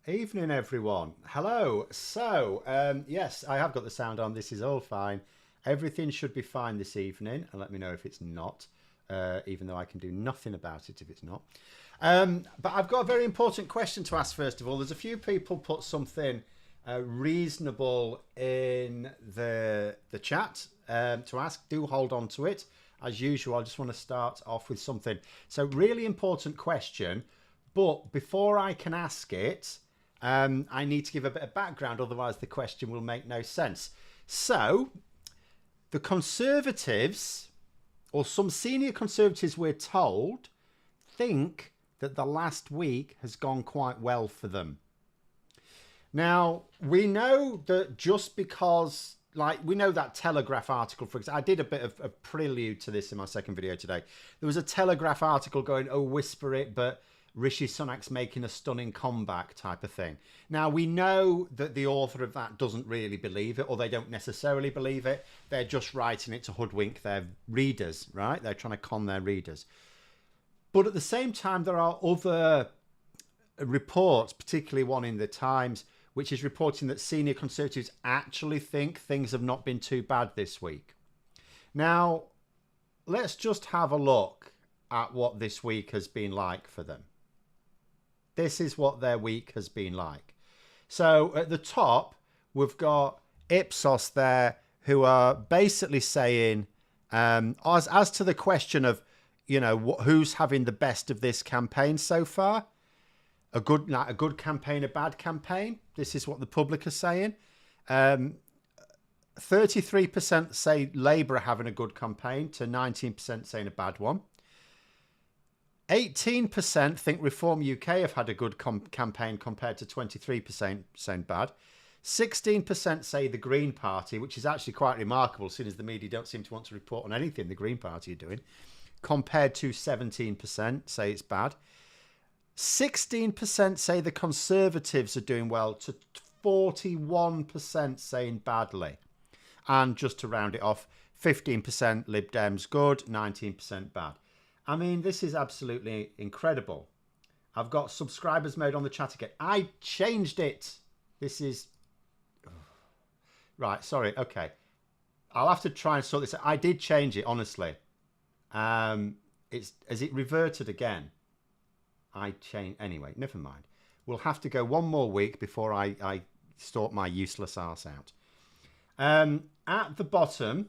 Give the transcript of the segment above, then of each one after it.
Evening, everyone. Hello. Yes, I have got the sound on. This is all fine. Everything should be fine this evening, and let me know if it's not, even though I can do nothing about it if it's not. But I've got a very important question to ask first of all. There's a few people put something reasonable in the chat to ask. Do hold on to it. As usual, I just want to start off with something. So, really important question, but before I can ask it, I need to give a bit of background, otherwise the question will make no sense. So, the Conservatives, or some senior Conservatives we're told, think that the last week has gone quite well for them. Now, we know that just because, like, we know that Telegraph article, for example, I did a bit of a prelude to this in my second video today. There was a Telegraph article going, oh, whisper it, but Rishi Sunak's making a stunning comeback type of thing. Now, we know that the author of that doesn't really believe it, or they don't necessarily believe it. They're just writing it to hoodwink their readers, right? They're trying to con their readers. But at the same time, there are other reports, particularly one in the Times, which is reporting that senior Conservatives actually think things have not been too bad this week. Now, let's just have a look at what this week has been like for them. This is what their week has been like. So at the top, we've got Ipsos there, who are basically saying, as to the question of, you know, who's having the best of this campaign so far, a good campaign, a bad campaign. This is what the public are saying. 33% say Labour are having a good campaign to 19% saying a bad one. 18% think Reform UK have had a good campaign compared to 23% saying bad. 16% say the Green Party, which is actually quite remarkable, seeing as the media don't seem to want to report on anything the Green Party are doing, compared to 17% say it's bad. 16% say the Conservatives are doing well to 41% saying badly. And just to round it off, 15% Lib Dems good, 19% bad. I mean, this is absolutely incredible. I've got subscribers mode on the chat again. I changed it. This is... Right, sorry, okay. I'll have to try and sort this out. I did change it, honestly. Has it reverted again? I changed... Anyway, never mind. We'll have to go one more week before I sort my useless arse out. At the bottom...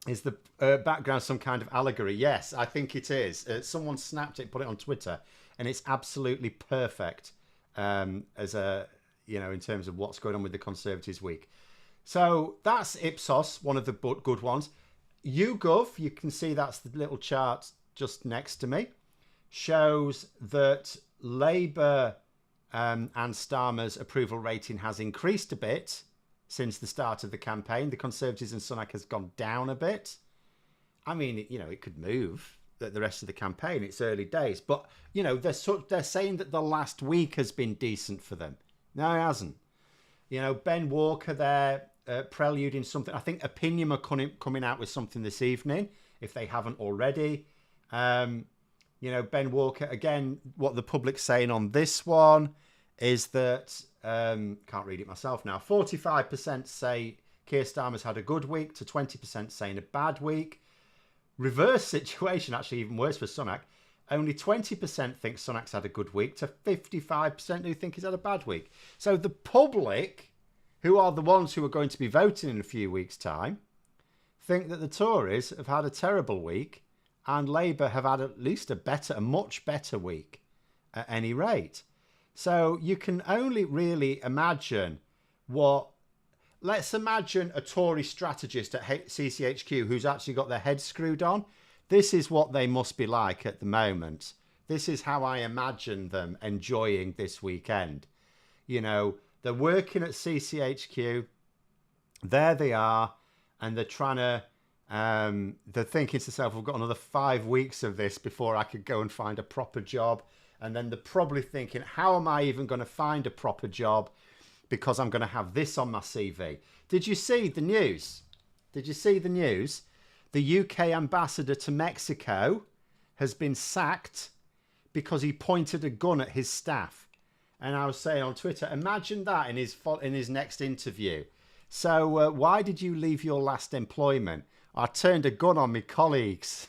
Is the background some kind of allegory? Yes, I think it is. Someone snapped it, put it on Twitter, and it's absolutely perfect as a, you know, in terms of what's going on with the Conservatives week. So that's Ipsos, one of the good ones. YouGov, you can see that's the little chart just next to me, shows that Labour and Starmer's approval rating has increased a bit since the start of the campaign. The Conservatives and Sunak has gone down a bit. I mean, you know, it could move the rest of the campaign. It's early days. But, you know, they're saying that the last week has been decent for them. No, it hasn't. You know, Ben Walker there preluding something. I think Opinion are coming out with something this evening, if they haven't already. You know, Ben Walker, again, what the public's saying on this one is that... can't read it myself now. 45% say Keir Starmer's had a good week to 20% saying a bad week. Reverse situation, actually even worse for Sunak. Only 20% think Sunak's had a good week to 55% who think he's had a bad week. So the public, who are the ones who are going to be voting in a few weeks' time, think that the Tories have had a terrible week and Labour have had at least a much better week at any rate. So you can only really imagine what... Let's imagine a Tory strategist at CCHQ who's actually got their head screwed on. This is what they must be like at the moment. This is how I imagine them enjoying this weekend. You know, they're working at CCHQ. There they are. And they're trying to... they're thinking to themselves, we've got another 5 weeks of this before I could go and find a proper job. And then they're probably thinking, how am I even going to find a proper job? Because I'm going to have this on my CV. Did you see the news? Did you see the news? The UK ambassador to Mexico has been sacked because he pointed a gun at his staff. And I was saying on Twitter, imagine that in his next interview. So why did you leave your last employment? I turned a gun on my colleagues.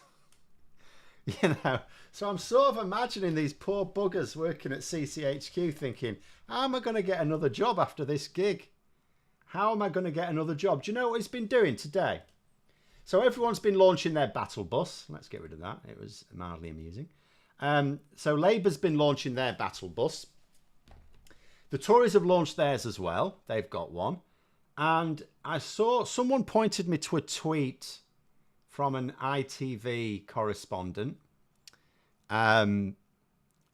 You know, so I'm sort of imagining these poor buggers working at CCHQ thinking, how am I going to get another job after this gig? How am I going to get another job? Do you know what he's been doing today? So everyone's been launching their battle bus. Let's get rid of that. It was mildly amusing. So Labour's been launching their battle bus. The Tories have launched theirs as well. They've got one. And I saw someone pointed me to a tweet from an ITV correspondent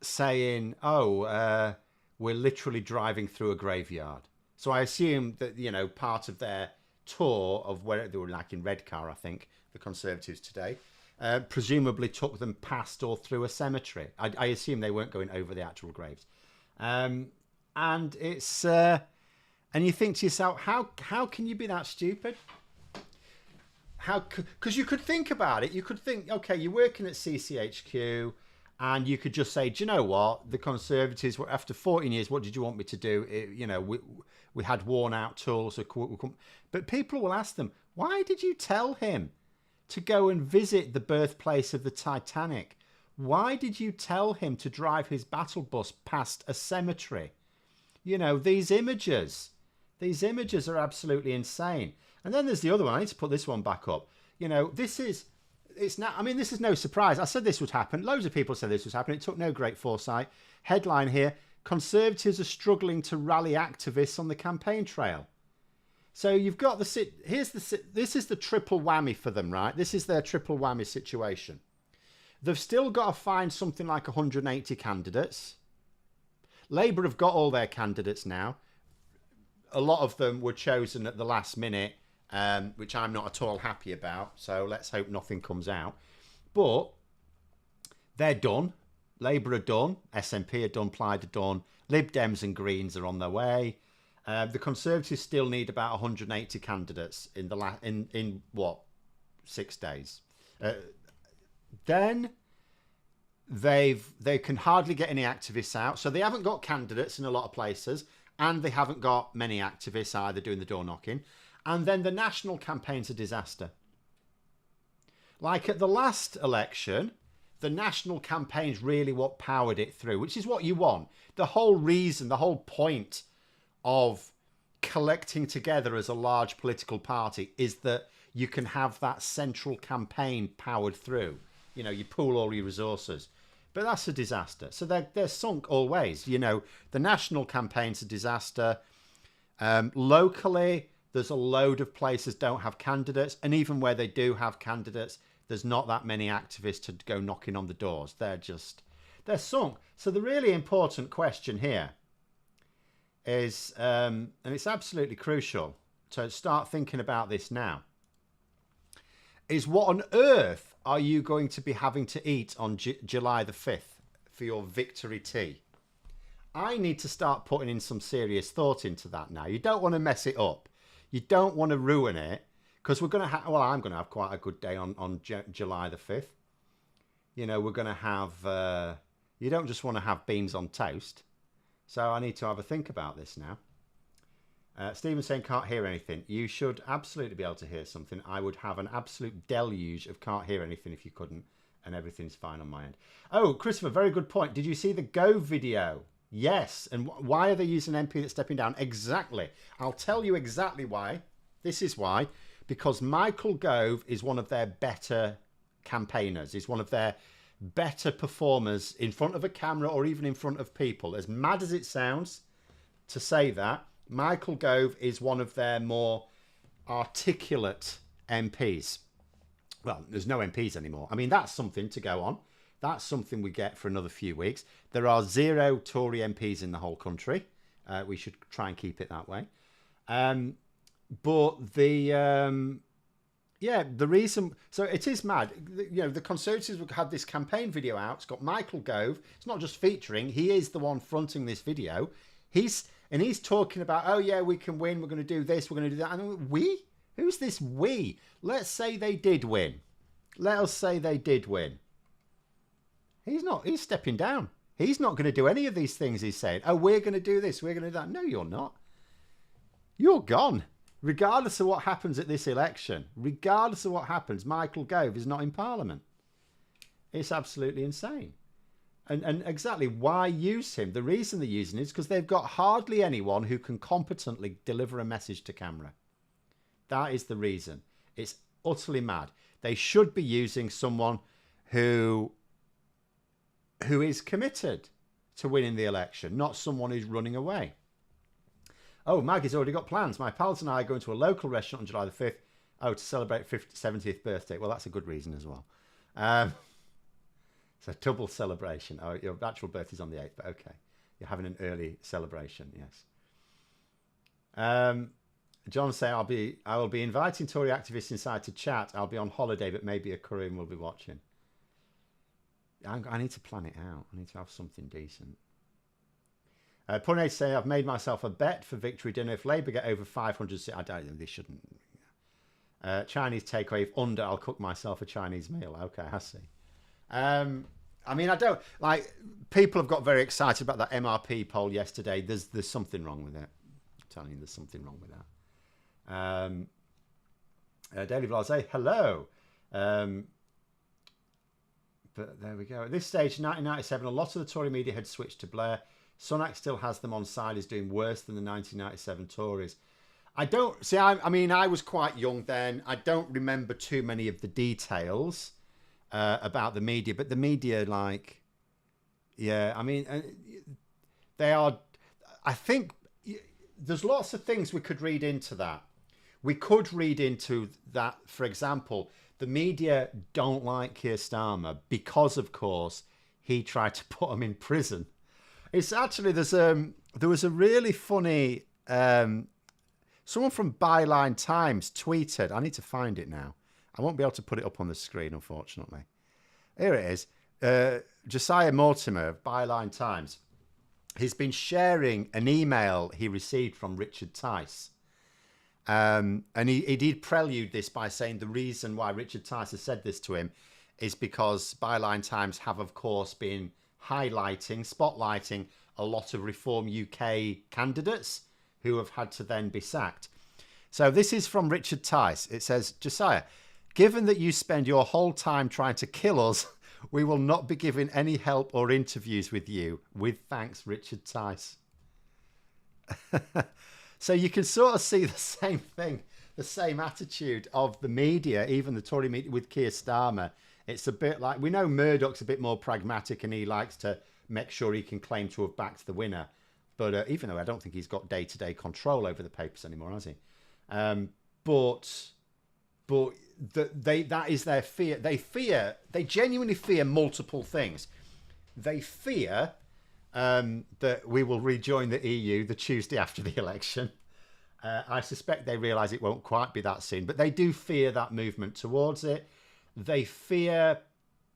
saying, we're literally driving through a graveyard. So I assume that, you know, part of their tour of where they were, like in Redcar, I think, the Conservatives today, presumably took them past or through a cemetery. I assume they weren't going over the actual graves. And it's... and you think to yourself, how can you be that stupid? Because you could think about it. You could think, okay, you're working at CCHQ, and you could just say, do you know what? The Conservatives were, after 14 years, what did you want me to do? You know, we had worn out tools. But people will ask them, why did you tell him to go and visit the birthplace of the Titanic? Why did you tell him to drive his battle bus past a cemetery? You know, these images are absolutely insane. And then there's the other one. I need to put this one back up. You know, this is no surprise. I said this would happen. Loads of people said this would happen. It took no great foresight. Headline here: Conservatives are struggling to rally activists on the campaign trail. So you've got this is the triple whammy for them, right? This is their triple whammy situation. They've still got to find something like 180 candidates. Labour have got all their candidates now. A lot of them were chosen at the last minute, which I'm not at all happy about. So let's hope nothing comes out. But they're done. Labour are done. SNP are done. Plaid are done. Lib Dems and Greens are on their way. The Conservatives still need about 180 candidates in what, 6 days. Then they can hardly get any activists out. So they haven't got candidates in a lot of places. And they haven't got many activists either doing the door knocking. And then the national campaign's a disaster. Like at the last election, the national campaign's really what powered it through, which is what you want. The whole reason, the whole point of collecting together as a large political party is that you can have that central campaign powered through. You know, you pool all your resources. But that's a disaster. So they're sunk always. You know, the national campaign's a disaster. Locally, there's a load of places don't have candidates. And even where they do have candidates, there's not that many activists to go knocking on the doors. They're sunk. So the really important question here is, and it's absolutely crucial to start thinking about this now, is what on earth are you going to be having to eat on July the 5th for your victory tea? I need to start putting in some serious thought into that now. You don't want to mess it up. You don't want to ruin it, because we're going to have, well, I'm going to have quite a good day on July the 5th. You know, we're going to have, you don't just want to have beans on toast. So I need to have a think about this now. Stephen saying can't hear anything. You should absolutely be able to hear something. I would have an absolute deluge of can't hear anything if you couldn't, and everything's fine on my end. Oh, Christopher, very good point. Did you see the Gove video? Yes. And why are they using an MP that's stepping down? Exactly. I'll tell you exactly why. This is why. Because Michael Gove is one of their better campaigners. He's one of their better performers in front of a camera or even in front of people. As mad as it sounds to say that, Michael Gove is one of their more articulate MPs. Well, there's no MPs anymore. I mean, that's something to go on. That's something we get for another few weeks. There are 0 Tory MPs in the whole country. We should try and keep it that way. But the reason... So it is mad. You know, the Conservatives had this campaign video out. It's got Michael Gove. It's not just featuring. He is the one fronting this video. He's talking about, oh, yeah, we can win. We're going to do this. We're going to do that. And we? Who's this we? Let's say they did win. Let us say they did win. He's not. He's stepping down. He's not going to do any of these things he's saying. Oh, we're going to do this, we're going to do that. No, you're not. You're gone. Regardless of what happens at this election, regardless of what happens, Michael Gove is not in Parliament. It's absolutely insane. And exactly why use him? The reason they're using it is because they've got hardly anyone who can competently deliver a message to camera. That is the reason. It's utterly mad. They should be using someone who is committed to winning the election, not someone who's running away. Oh, Maggie's already got plans. My pals and I are going to a local restaurant on July the 5th. Oh, to celebrate 70th birthday. Well, that's a good reason as well. It's a double celebration. Oh, your actual birthday's on the 8th, but okay. You're having an early celebration, yes. John say I will be inviting Tory activists inside to chat. I'll be on holiday, but maybe a Korean will be watching. I need to plan it out. I need to have something decent. Punay say I've made myself a bet for victory dinner. If Labour get over 500, I don't know, they shouldn't. Chinese takeaway. If under, I'll cook myself a Chinese meal. Okay, I see. I mean, I don't like. People have got very excited about that MRP poll yesterday. There's something wrong with it. I'm telling you, there's something wrong with that. Daily Blase, hello. But there we go. At this stage, 1997, a lot of the Tory media had switched to Blair. Sunak still has them on side. Is doing worse than the 1997 Tories. I don't see. I mean, I was quite young then. I don't remember too many of the details about the media, but the media, like, yeah. I mean, they are. I think there's lots of things we could read into that. We could read into that, for example, the media don't like Keir Starmer because, of course, he tried to put him in prison. It's actually there was a really funny someone from Byline Times tweeted. I need to find it now. I won't be able to put it up on the screen, unfortunately. Here it is. Josiah Mortimer of Byline Times. He's been sharing an email he received from Richard Tice. And he did prelude this by saying the reason why Richard Tice has said this to him is because Byline Times have, of course, been spotlighting a lot of Reform UK candidates who have had to then be sacked. So this is from Richard Tice. It says, Josiah, given that you spend your whole time trying to kill us, we will not be giving any help or interviews with you. With thanks, Richard Tice. So you can sort of see the same thing, the same attitude of the media, even the Tory media with Keir Starmer. It's a bit like, we know Murdoch's a bit more pragmatic and he likes to make sure he can claim to have backed the winner. But even though I don't think he's got day-to-day control over the papers anymore, has he? But that is their fear. They genuinely fear multiple things. They fear that we will rejoin the EU the Tuesday after the election. I suspect they realise it won't quite be that soon, but they do fear that movement towards it. They fear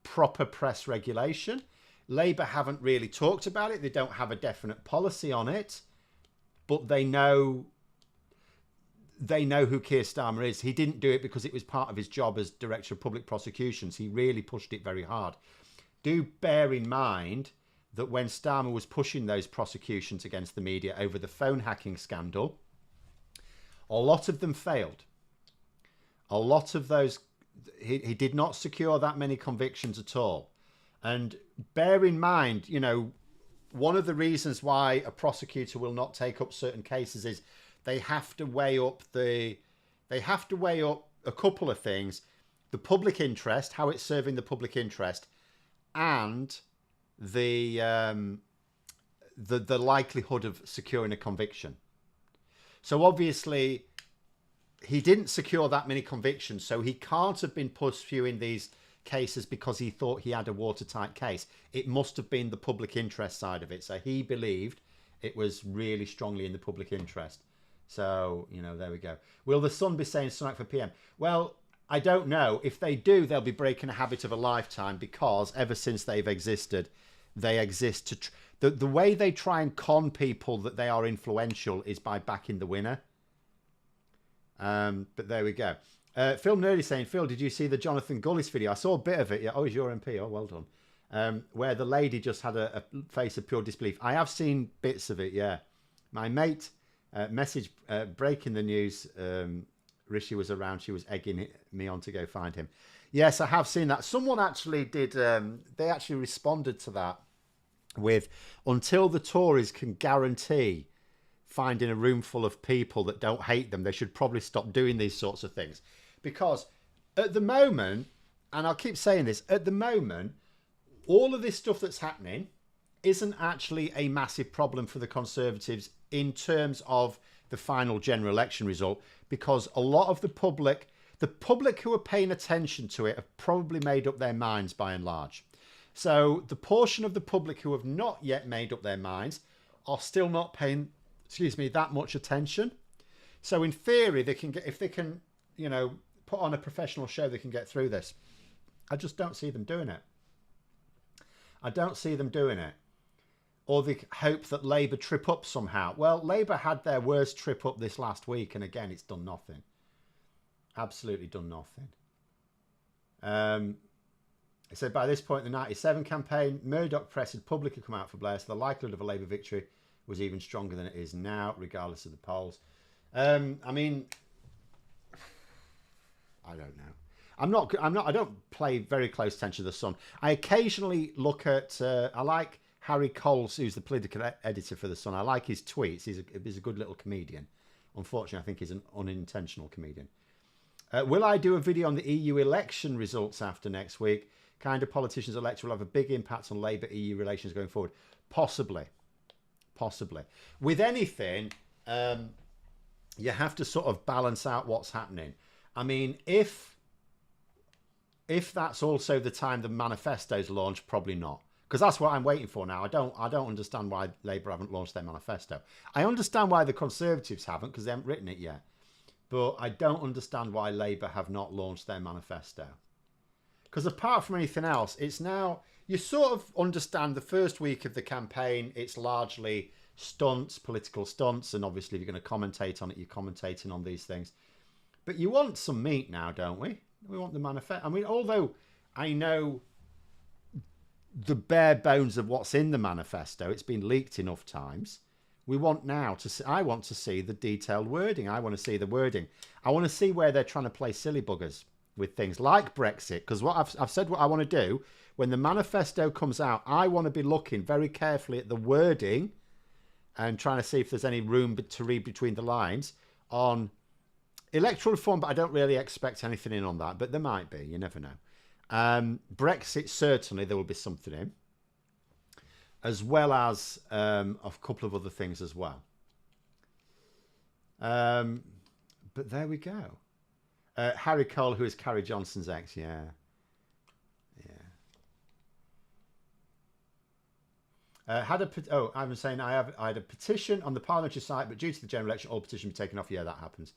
proper press regulation. Labour haven't really talked about it. They don't have a definite policy on it, but they know who Keir Starmer is. He didn't do it because it was part of his job as Director of Public Prosecutions. He really pushed it very hard. Do bear in mind that when Starmer was pushing those prosecutions against the media over the phone hacking scandal, a lot of them failed. A lot of those, he did not secure that many convictions at all. And bear in mind, one of the reasons why a prosecutor will not take up certain cases is they have to weigh up a couple of things: the public interest, how it's serving the public interest, and the likelihood of securing a conviction. So obviously he didn't secure that many convictions, so he can't have been pursuing these cases because he thought he had a watertight case. It must have been the public interest side of it. So he believed it was really strongly in the public interest. So, there we go. Will the Sun be saying Sunak for PM? Well, I don't know. If they do, they'll be breaking a habit of a lifetime, because ever since they've existed, they exist to... The way they try and con people that they are influential is by backing the winner. But there we go. Phil Nerdy saying, Phil, did you see the Jonathan Gullis video? I saw a bit of it. Yeah. Oh, he's your MP. Oh, well done. where the lady just had a face of pure disbelief. I have seen bits of it, yeah. My mate breaking the news, Rishi was around, she was egging me on to go find him. Yes, I have seen that. Someone actually did, they actually responded to that with, until the Tories can guarantee finding a room full of people that don't hate them, they should probably stop doing these sorts of things. Because at the moment, and I'll keep saying this, at the moment, all of this stuff that's happening isn't actually a massive problem for the Conservatives in terms of the final general election result, because a lot of the public who are paying attention to it have probably made up their minds by and large. So the portion of the public who have not yet made up their minds are still not paying, that much attention. So in theory, they can get, if they can, put on a professional show, they can get through this. I just don't see them doing it. I don't see them doing it. Or they hope that Labour trip up somehow. Well, Labour had their worst trip up this last week, and again, it's done nothing. Absolutely done nothing. So by this point in the 97 campaign, Murdoch press had publicly come out for Blair, so the likelihood of a Labour victory was even stronger than it is now, regardless of the polls. I mean, I don't know. I don't pay very close attention to the Sun. I occasionally look at, I like Harry Coles, who's the political editor for the Sun. I like his tweets. He's a good little comedian. Unfortunately, I think he's an unintentional comedian. Will I do a video on the EU election results after next week? Kind of politicians elected will have a big impact on Labour-EU relations going forward. Possibly. With anything, you have to sort of balance out what's happening. I mean, if that's also the time the manifesto's launched, probably not. Because that's what I'm waiting for now. I don't understand why Labour haven't launched their manifesto. I understand why the Conservatives haven't, because they haven't written it yet. But I don't understand why Labour have not launched their manifesto. Because apart from anything else, it's now, you sort of understand the first week of the campaign, it's largely stunts, political stunts, and obviously if you're going to commentate on it, you're commentating on these things. But you want some meat now, don't we? We want the manifesto. I mean, although I know the bare bones of what's in the manifesto, it's been leaked enough times. We want now to see, I want to see the detailed wording. I want to see the wording. I want to see where they're trying to play silly buggers with things like Brexit. Because what I've said what I want to do, when the manifesto comes out, I want to be looking very carefully at the wording and trying to see if there's any room to read between the lines on electoral reform, but I don't really expect anything in on that. But there might be. You never know. Brexit, certainly there will be something in, as well as a couple of other things as well. But there we go. Harry Cole, who is Carrie Johnson's ex, yeah. I'm saying I had a petition on the parliamentary site, but due to the general election, all petitions were taken off. Yeah, that happens.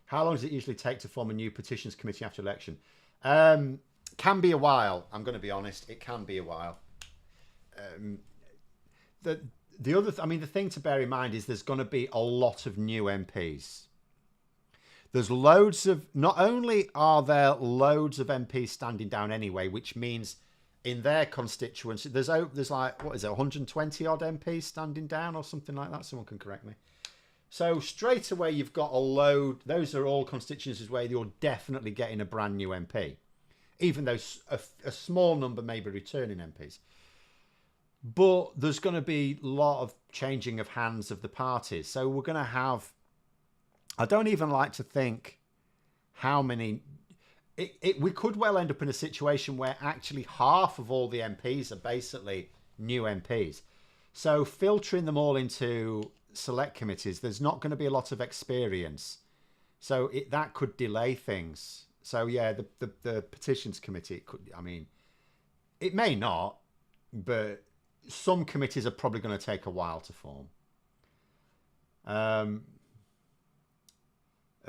How long does it usually take to form a new petitions committee after election? Can be a while. I'm going to be honest. It can be a while. The thing to bear in mind is there's going to be a lot of new MPs. There's loads of, not only are there loads of MPs standing down anyway, which means in their constituency, there's like, what is it, 120 odd MPs standing down or something like that. Someone can correct me. So straight away, you've got a load. Those are all constituencies where you're definitely getting a brand new MP, even though a small number may be returning MPs. But there's going to be a lot of changing of hands of the parties. So we're going to have, I don't even like to think how many, we could well end up in a situation where actually half of all the MPs are basically new MPs. So filtering them all into select committees, there's not going to be a lot of experience. So that could delay things. So yeah, the petitions committee, it may not, but some committees are probably going to take a while to form.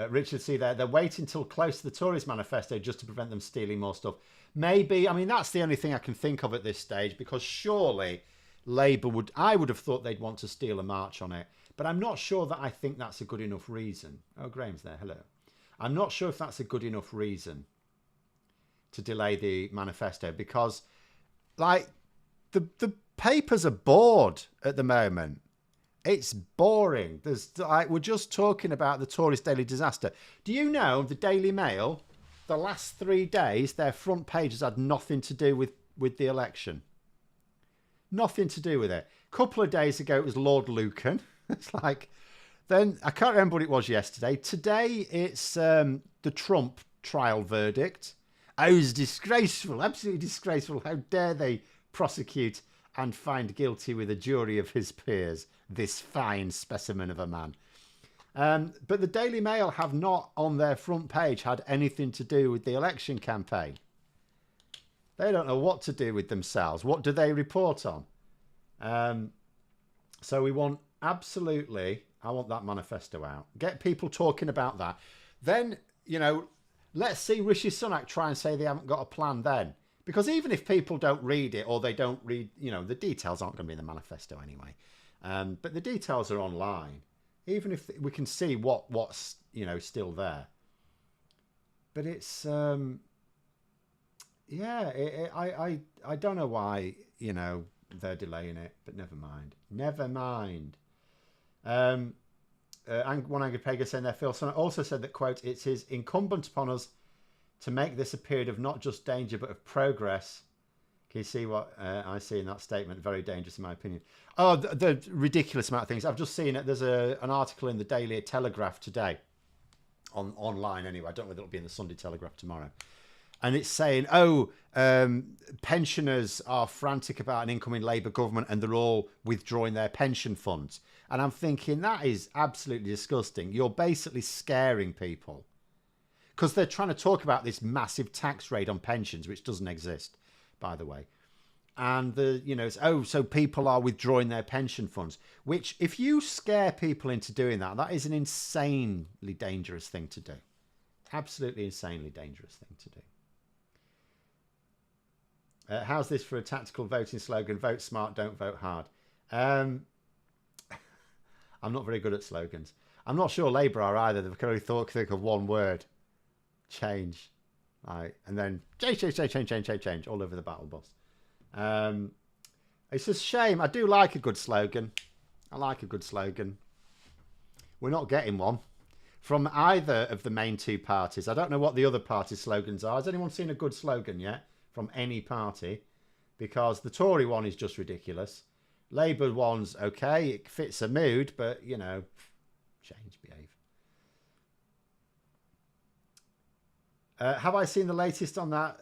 Richard, see there, they're waiting till close to the Tories manifesto just to prevent them stealing more stuff. Maybe, that's the only thing I can think of at this stage, because surely Labour I would have thought they'd want to steal a march on it, but I'm not sure that I think that's a good enough reason. Oh, Graham's there, hello. I'm not sure if that's a good enough reason to delay the manifesto, because, like, the papers are bored at the moment. It's boring. We're just talking about the Tories' daily disaster. Do you know the Daily Mail, the last 3 days, their front page has had nothing to do with the election. Nothing to do with it. A couple of days ago, it was Lord Lucan. It's like, then I can't remember what it was yesterday. Today, it's the Trump trial verdict. Oh, it was disgraceful, absolutely disgraceful. How dare they prosecute and find guilty with a jury of his peers this fine specimen of a man. But the Daily Mail have not on their front page had anything to do with the election campaign. They don't know what to do with themselves. What do they report on? So we want absolutely, I want that manifesto out. Get people talking about that. Then, let's see Rishi Sunak try and say they haven't got a plan then. Because even if people don't read it or they don't read, the details aren't going to be in the manifesto anyway. But the details are online. Even if we can see what's, still there. But it's, I don't know why, they're delaying it, but never mind. Never mind. One Angry Pega saying there, Phil Sunak also said that, quote, it is incumbent upon us to make this a period of not just danger, but of progress. Can you see what I see in that statement? Very dangerous, in my opinion. Oh, the ridiculous amount of things. I've just seen it. There's an article in the Daily Telegraph today, online anyway. I don't know whether it'll be in the Sunday Telegraph tomorrow. And it's saying, pensioners are frantic about an incoming Labour government and they're all withdrawing their pension funds. And I'm thinking, that is absolutely disgusting. You're basically scaring people. Because they're trying to talk about this massive tax rate on pensions, which doesn't exist, by the way. And so people are withdrawing their pension funds, which if you scare people into doing that, that is an insanely dangerous thing to do. Absolutely insanely dangerous thing to do. How's this for a tactical voting slogan? Vote smart, don't vote hard. I'm not very good at slogans. I'm not sure Labour are either. They've only think of one word. Change. Right. And then change all over the battle bus. It's a shame. I do like a good slogan. I like a good slogan. We're not getting one from either of the main two parties. I don't know what the other party's slogans are. Has anyone seen a good slogan yet from any party? Because the Tory one is just ridiculous. Labour one's okay. It fits a mood, but, change, behave. Have I seen the latest on that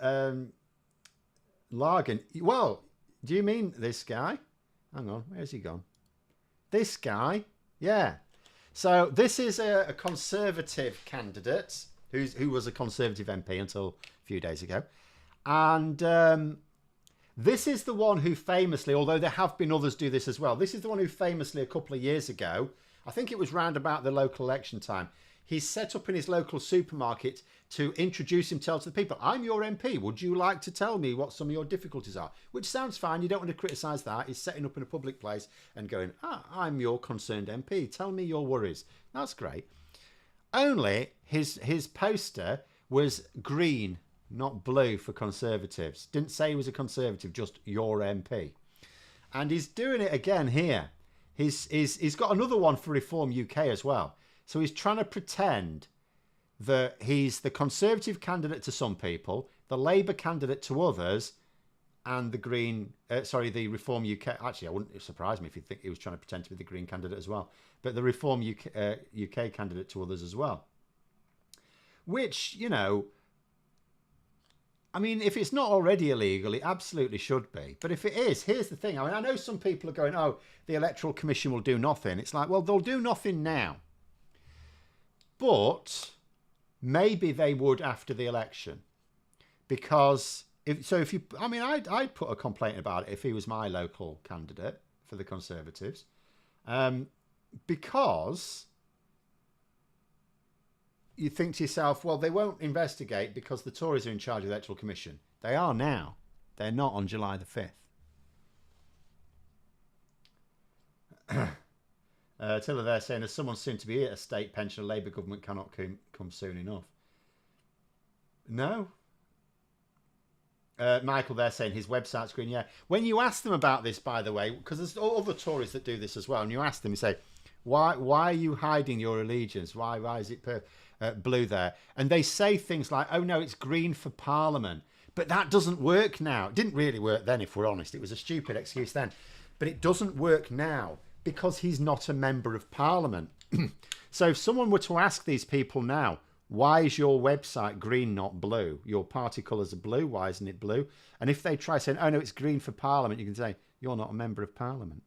Largan? Well, do you mean this guy? Hang on, where's he gone? This guy? Yeah. So this is a Conservative candidate who was a Conservative MP until a few days ago. And this is the one who famously, although there have been others do this as well, this is the one who famously a couple of years ago, I think it was round about the local election time, he set up in his local supermarket to introduce himself to the people. I'm your MP. Would you like to tell me what some of your difficulties are? Which sounds fine. You don't want to criticise that. He's setting up in a public place and going, I'm your concerned MP. Tell me your worries. That's great. Only his poster was green, not blue for Conservatives. Didn't say he was a Conservative, just your MP. And he's doing it again here. He's got another one for Reform UK as well. So he's trying to pretend that he's the Conservative candidate to some people, the Labour candidate to others, and the the Reform UK. Actually, I wouldn't surprise me if you think he was trying to pretend to be the Green candidate as well. But the Reform UK candidate to others as well. Which, I mean, if it's not already illegal, it absolutely should be. But if it is, here's the thing. I mean, I know some people are going, the Electoral Commission will do nothing. It's like, well, they'll do nothing now. But maybe they would after the election. Because, I'd put a complaint about it if he was my local candidate for the Conservatives. Because you think to yourself, well, they won't investigate because the Tories are in charge of the Electoral Commission. They are now. They're not on July the 5th. Tiller there saying, as someone soon to be a state pension, a Labour government cannot come soon enough. No. Michael there saying his website's green. Yeah. When you ask them about this, by the way, because there's other Tories that do this as well, and you ask them, you say, why are you hiding your allegiance? Why is it blue there? And they say things like, oh no, it's green for Parliament. But that doesn't work now. It didn't really work then, if we're honest. It was a stupid excuse then. But it doesn't work now because he's not a member of Parliament. So if someone were to ask these people now, why is your website green, not blue? Your party colours are blue. Why isn't it blue? And if they try saying, oh no, it's green for Parliament, you can say, you're not a member of Parliament.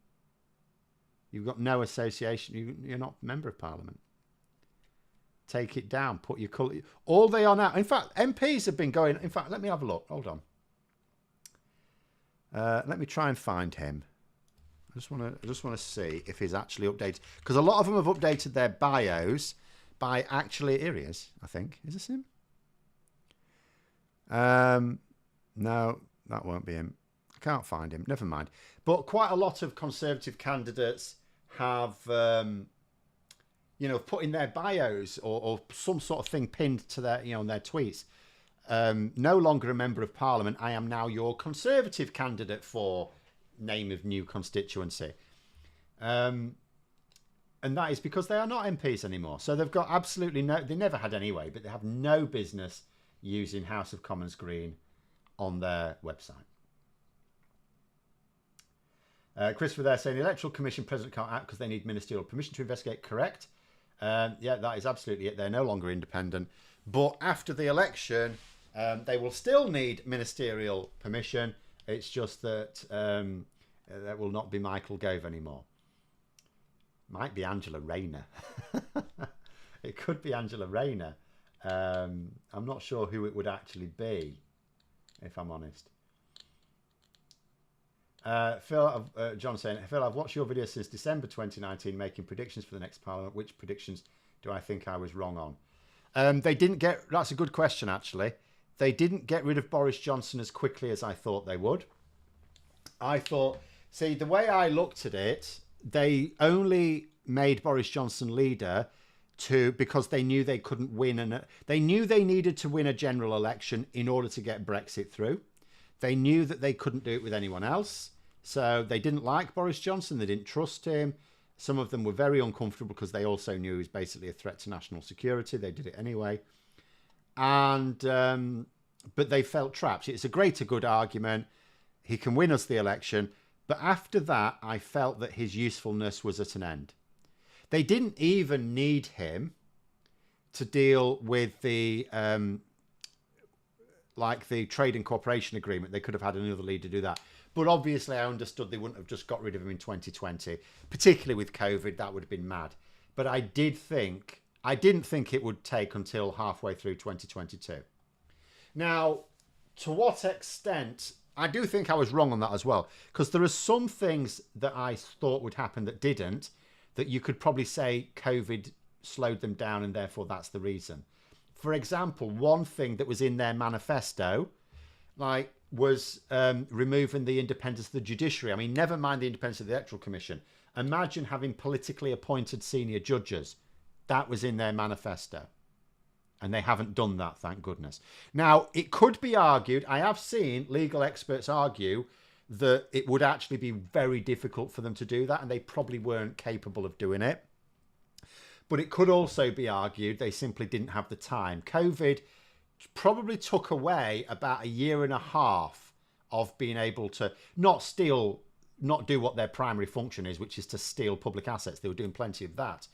You've got no association. You're not a member of Parliament. Take it down. Put your colour. All they are now. In fact, MPs have been going. In fact, let me have a look. Hold on. Let me try and find him. I just want to see if he's actually updated, because a lot of them have updated their bios by actually. Here he is. I think, is this him? No, that won't be him. I can't find him. Never mind. But quite a lot of Conservative candidates have, put in their bios or some sort of thing pinned to their, on their tweets. No longer a member of Parliament. I am now your Conservative candidate for name of new constituency. And that is because they are not MPs anymore. So they've got absolutely no, they never had anyway, but they have no business using House of Commons green on their website. Christopher there saying the Electoral Commission President can't act because they need ministerial permission to investigate. Correct. Yeah, that is absolutely it. They're no longer independent. But after the election, they will still need ministerial permission. It's just that that will not be Michael Gove anymore. Might be Angela Rayner. It could be Angela Rayner. I'm not sure who it would actually be, if I'm honest. John saying, Phil, I've watched your video since December 2019 making predictions for the next Parliament. Which predictions do I think I was wrong on? They didn't get... That's a good question, actually. They didn't get rid of Boris Johnson as quickly as I thought they would. I thought... See, the way I looked at it, they only made Boris Johnson leader because they knew they couldn't win. They knew they needed to win a general election in order to get Brexit through. They knew that they couldn't do it with anyone else. So they didn't like Boris Johnson. They didn't trust him. Some of them were very uncomfortable because they also knew he was basically a threat to national security. They did it anyway. And but they felt trapped. It's a greater good argument. He can win us the election. But after that, I felt that his usefulness was at an end. They didn't even need him to deal with the the trade and cooperation agreement. They could have had another leader do that. But obviously, I understood they wouldn't have just got rid of him in 2020, particularly with COVID. That would have been mad. But I didn't think it would take until halfway through 2022. Now, to what extent, I do think I was wrong on that as well, because there are some things that I thought would happen that didn't, that you could probably say COVID slowed them down and therefore that's the reason. For example, one thing that was in their manifesto, was removing the independence of the judiciary. I mean, never mind the independence of the Electoral Commission. Imagine having politically appointed senior judges. That was in their manifesto. And they haven't done that, thank goodness. Now, it could be argued, I have seen legal experts argue that it would actually be very difficult for them to do that, and they probably weren't capable of doing it. But it could also be argued they simply didn't have the time. COVID probably took away about 1.5 years of being able to not do what their primary function is, which is to steal public assets. They were doing plenty of that.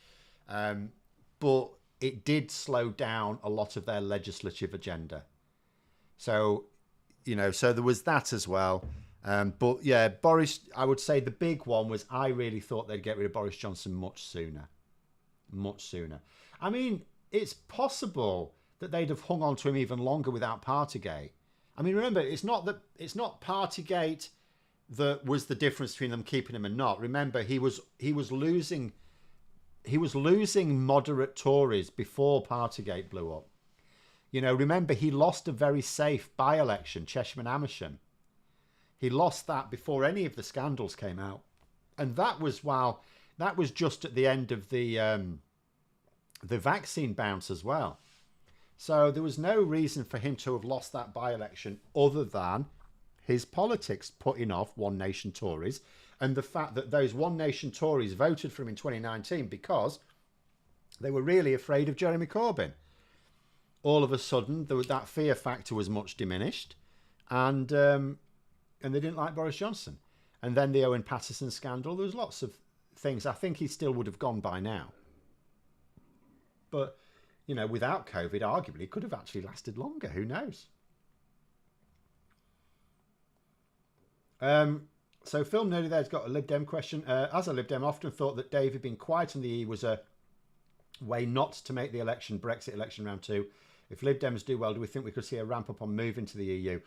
But it did slow down a lot of their legislative agenda. So, so there was that as well. But yeah, Boris, I would say the big one was I really thought they'd get rid of Boris Johnson much sooner. Much sooner. I mean, it's possible that they'd have hung on to him even longer without Partygate. I mean, remember, it's not Partygate that was the difference between them keeping him and not. Remember, he was losing moderate Tories before Partygate blew up. Remember, he lost a very safe by-election, Chesham and Amersham. He lost that before any of the scandals came out. And that was just at the end of the vaccine bounce as well. So there was no reason for him to have lost that by-election other than his politics, putting off One Nation Tories, and the fact that those One Nation Tories voted for him in 2019 because they were really afraid of Jeremy Corbyn. All of a sudden, that fear factor was much diminished, and they didn't like Boris Johnson. And then the Owen Paterson scandal. There was lots of things. I think he still would have gone by now. But, you know, without COVID, arguably, it could have actually lasted longer. Who knows? So Film Nerdy there's got a Lib Dem question. As a Lib Dem, I often thought that David being quiet on the EU was a way not to make the Brexit election round 2. If Lib Dems do well, do we think we could see a ramp up on moving to the EU?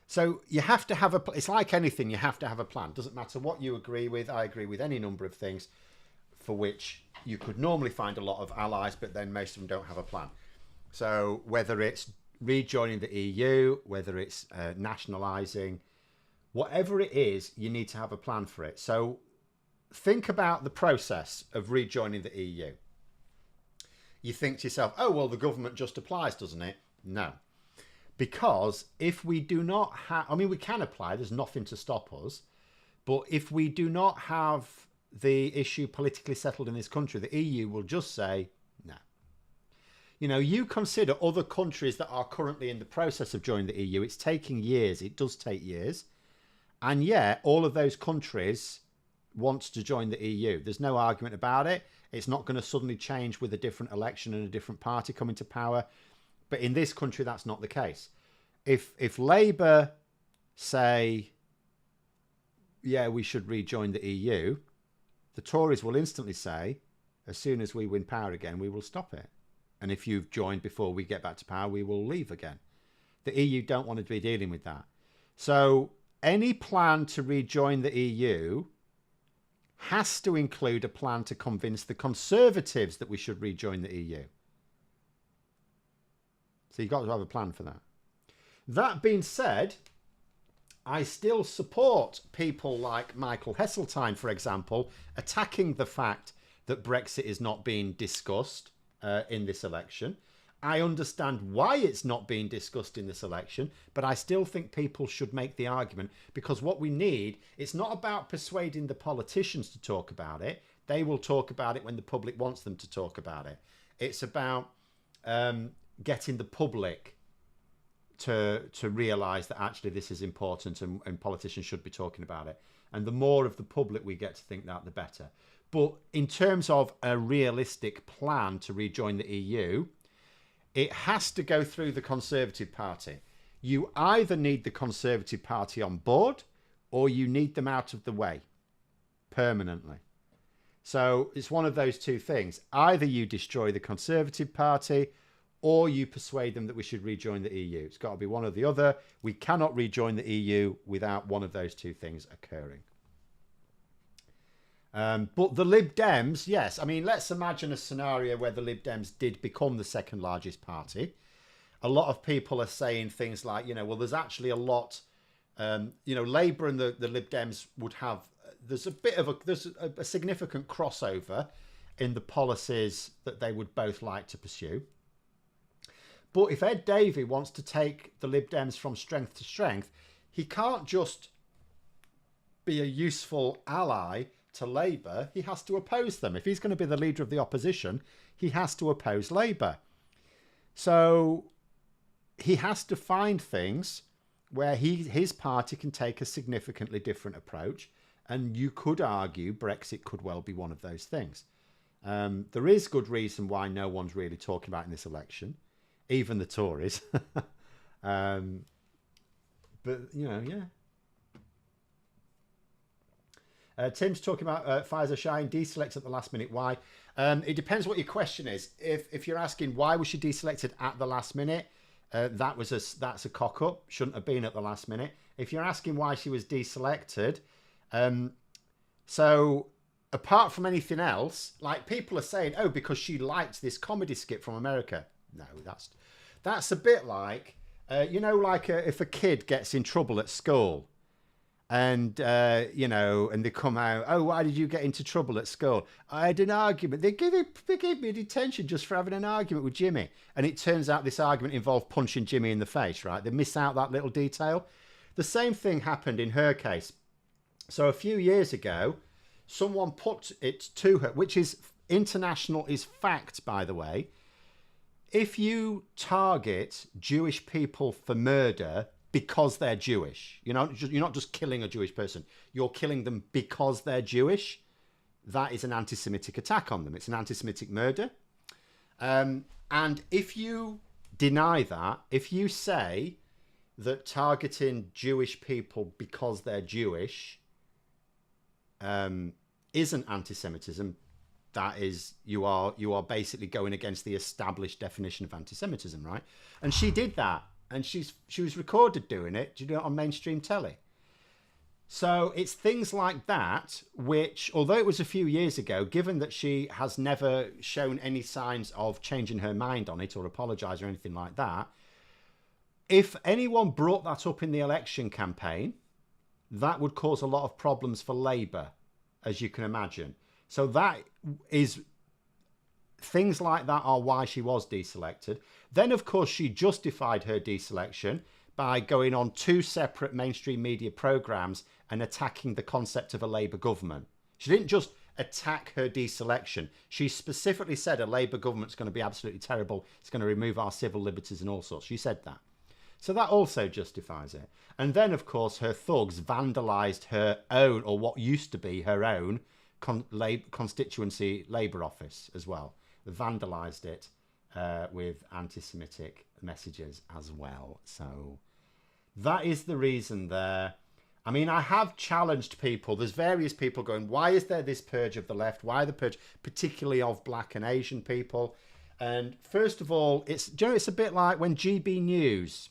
So you have to have it's like anything, you have to have a plan. Doesn't matter what you agree with. I agree with any number of things for which you could normally find a lot of allies, but then most of them don't have a plan. So whether it's rejoining the EU, whether it's nationalising, whatever it is, you need to have a plan for it. So think about the process of rejoining the EU. You think to yourself, oh, well, the government just applies, doesn't it? No. Because if we do not have, I mean, we can apply, there's nothing to stop us. But if we do not have the issue politically settled in this country, the EU will just say, no. You know, you consider other countries that are currently in the process of joining the EU, it's taking years, it does take years. And yet, all of those countries want to join the EU. There's no argument about it. It's not going to suddenly change with a different election and a different party coming to power. But in this country, that's not the case. If Labour say, yeah, we should rejoin the EU, the Tories will instantly say, as soon as we win power again, we will stop it. And if you've joined before we get back to power, we will leave again. The EU don't want to be dealing with that. So any plan to rejoin the EU has to include a plan to convince the Conservatives that we should rejoin the EU. So you've got to have a plan for that. That being said, I still support people like Michael Heseltine, for example, attacking the fact that Brexit is not being discussed in this election. I understand why it's not being discussed in this election, but I still think people should make the argument, because what we need, it's not about persuading the politicians to talk about it. They will talk about it when the public wants them to talk about it. It's about getting the public to realise that actually this is important and politicians should be talking about it. And the more of the public we get to think that, the better. But in terms of a realistic plan to rejoin the EU, it has to go through the Conservative Party. You either need the Conservative Party on board or you need them out of the way permanently. So it's one of those two things. Either you destroy the Conservative Party or you persuade them that we should rejoin the EU. It's got to be one or the other. We cannot rejoin the EU without one of those two things occurring. But the Lib Dems, yes. I mean, let's imagine a scenario where the Lib Dems did become the second largest party. A lot of people are saying things like, you know, well, there's actually a lot, you know, Labour and the Lib Dems would have, there's a significant crossover in the policies that they would both like to pursue. But if Ed Davey wants to take the Lib Dems from strength to strength, he can't just be a useful ally to Labour. He has to oppose them. If he's going to be the leader of the opposition, he has to oppose Labour. So he has to find things where his party can take a significantly different approach. And you could argue Brexit could well be one of those things. There is good reason why no one's really talking about in this election. Even the Tories. But, you know, yeah. Tim's talking about Pfizer Shine deselect at the last minute. Why? It depends what your question is. If you're asking why was she deselected at the last minute, that's a cock up. Shouldn't have been at the last minute. If you're asking why she was deselected, so apart from anything else, like people are saying, oh, because she liked this comedy skit from America. No, that's a bit like, you know, like if a kid gets in trouble at school And, you know, and they come out, oh, why did you get into trouble at school? I had an argument. They gave me a detention just for having an argument with Jimmy. And it turns out this argument involved punching Jimmy in the face, right? They miss out that little detail. The same thing happened in her case. So a few years ago, someone put it to her, which is international, is fact, by the way. If you target Jewish people for murder because they're Jewish, you're not just killing a Jewish person, you're killing them because they're Jewish, that is an anti-Semitic attack on them. It's an anti-Semitic murder. And if you deny that, if you say that targeting Jewish people because they're Jewish isn't anti-Semitism, that is, you are basically going against the established definition of anti-Semitism, right? And she did that, and she was recorded doing it. Do you know, on mainstream telly? So it's things like that which, although it was a few years ago, given that she has never shown any signs of changing her mind on it or apologise or anything like that, if anyone brought that up in the election campaign, that would cause a lot of problems for Labour, as you can imagine. So that is, things like that are why she was deselected. Then, of course, she justified her deselection by going on 2 separate mainstream media programmes and attacking the concept of a Labour government. She didn't just attack her deselection. She specifically said a Labour government's going to be absolutely terrible. It's going to remove our civil liberties and all sorts. She said that. So that also justifies it. And then, of course, her thugs vandalised her own, or what used to be her own, constituency Labour office as well. They vandalised it with anti-Semitic messages as well. So that is the reason there. I mean, I have challenged people. There's various people going, why is there this purge of the left? Why the purge, particularly of black and Asian people? And first of all, it's a bit like when GB News